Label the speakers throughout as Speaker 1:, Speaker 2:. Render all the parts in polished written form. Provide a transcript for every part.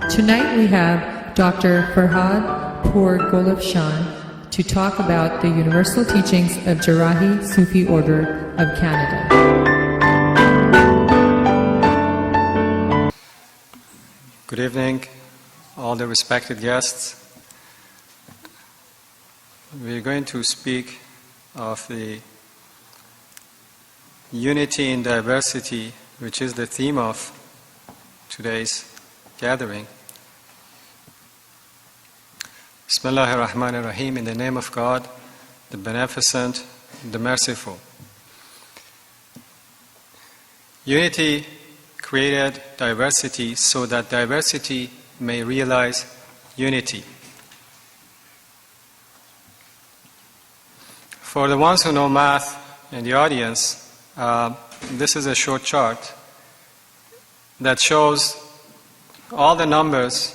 Speaker 1: Tonight we have Dr. Farhad Pour Golab-Shan to talk about the universal teachings of Jarahi Sufi Order of Canada.
Speaker 2: Good evening, all the respected guests. We're going to speak of the unity in diversity, which is the theme of today's gathering. Bismillahir Rahmanir Rahim, in the name of God, the Beneficent, the Merciful. Unity created diversity so that diversity may realize unity. For the ones who know math in the audience, this is a short chart that shows all the numbers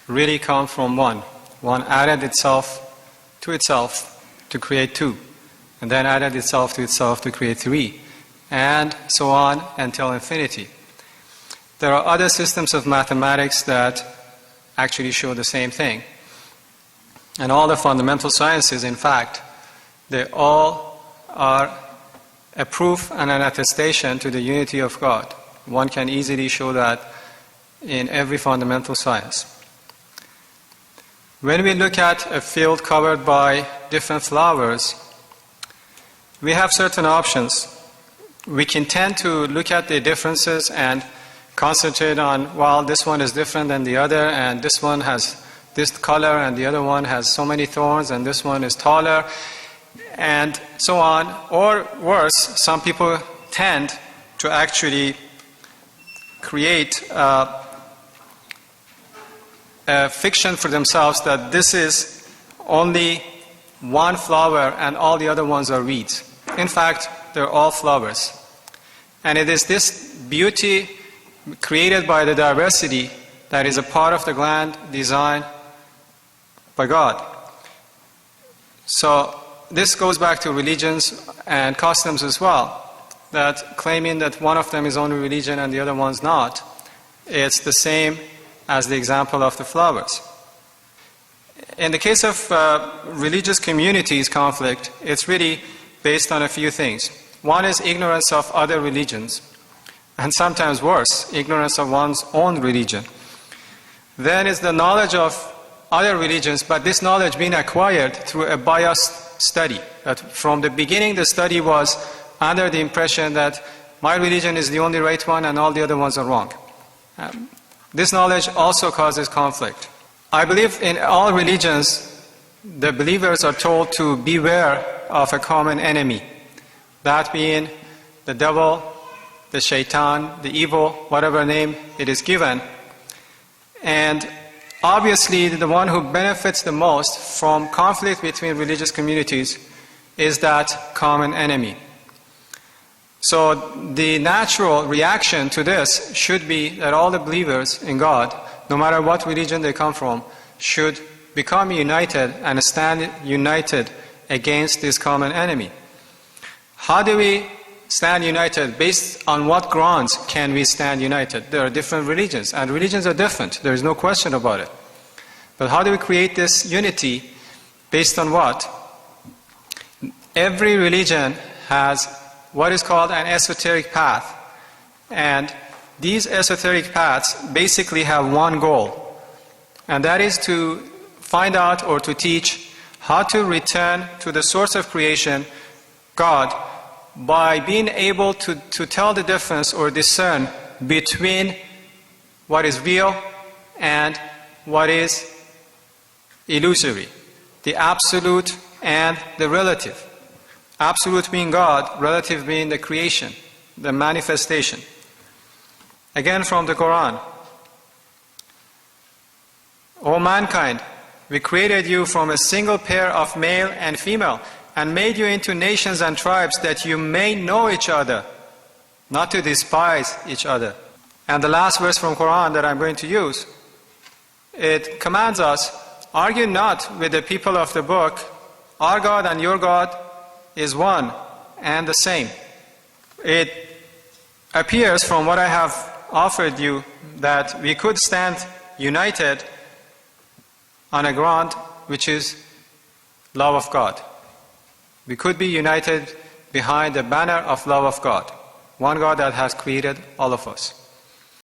Speaker 2: really come from one. One added itself to create two, and then added itself to create three, and so on until infinity. There are other systems of mathematics that actually show the same thing. And all the fundamental sciences, in fact, they all are a proof and an attestation to the unity of God. One can easily show that in every fundamental science. When we look at a field covered by different flowers, we have certain options. We can tend to look at the differences and concentrate on, well, this one is different than the other, and this one has this color, and the other one has so many thorns, and this one is taller, and so on. Or worse, some people tend to actually create a fiction for themselves that this is only one flower and all the other ones are weeds. In fact, they're all flowers. And it is this beauty created by the diversity that is a part of the grand design by God. So this goes back to religions and customs as well, that claiming that one of them is only religion and the other one's not. It's the same as the example of the flowers. In the case of religious communities conflict, it's really based on a few things. One is ignorance of other religions, and sometimes worse, ignorance of one's own religion. Then is the knowledge of other religions, but this knowledge being acquired through a biased study. That from the beginning the study was under the impression that my religion is the only right one and all the other ones are wrong. This knowledge also causes conflict. I believe in all religions, the believers are told to beware of a common enemy. That being the devil, the shaitan, the evil, whatever name it is given. And obviously the one who benefits the most from conflict between religious communities is that common enemy. So the natural reaction to this should be that all the believers in God, no matter what religion they come from, should become united and stand united against this common enemy. How do we stand united? Based on what grounds can we stand united? There are different religions, and religions are different. There is no question about it. But how do we create this unity? Based on what? Every religion has what is called an esoteric path. And these esoteric paths basically have one goal. And that is to find out or to teach how to return to the source of creation, God, by being able to tell the difference or discern between what is real and what is illusory, the absolute and the relative. Absolute being God, relative being the creation, the manifestation. Again from the Quran. O mankind, we created you from a single pair of male and female and made you into nations and tribes that you may know each other, not to despise each other. And the last verse from Quran that I'm going to use, it commands us, argue not with the people of the book, our God and your God is one and the same. It appears from what I have offered you that we could stand united on a ground which is love of God. We could be united behind the banner of love of God, one God that has created all of us.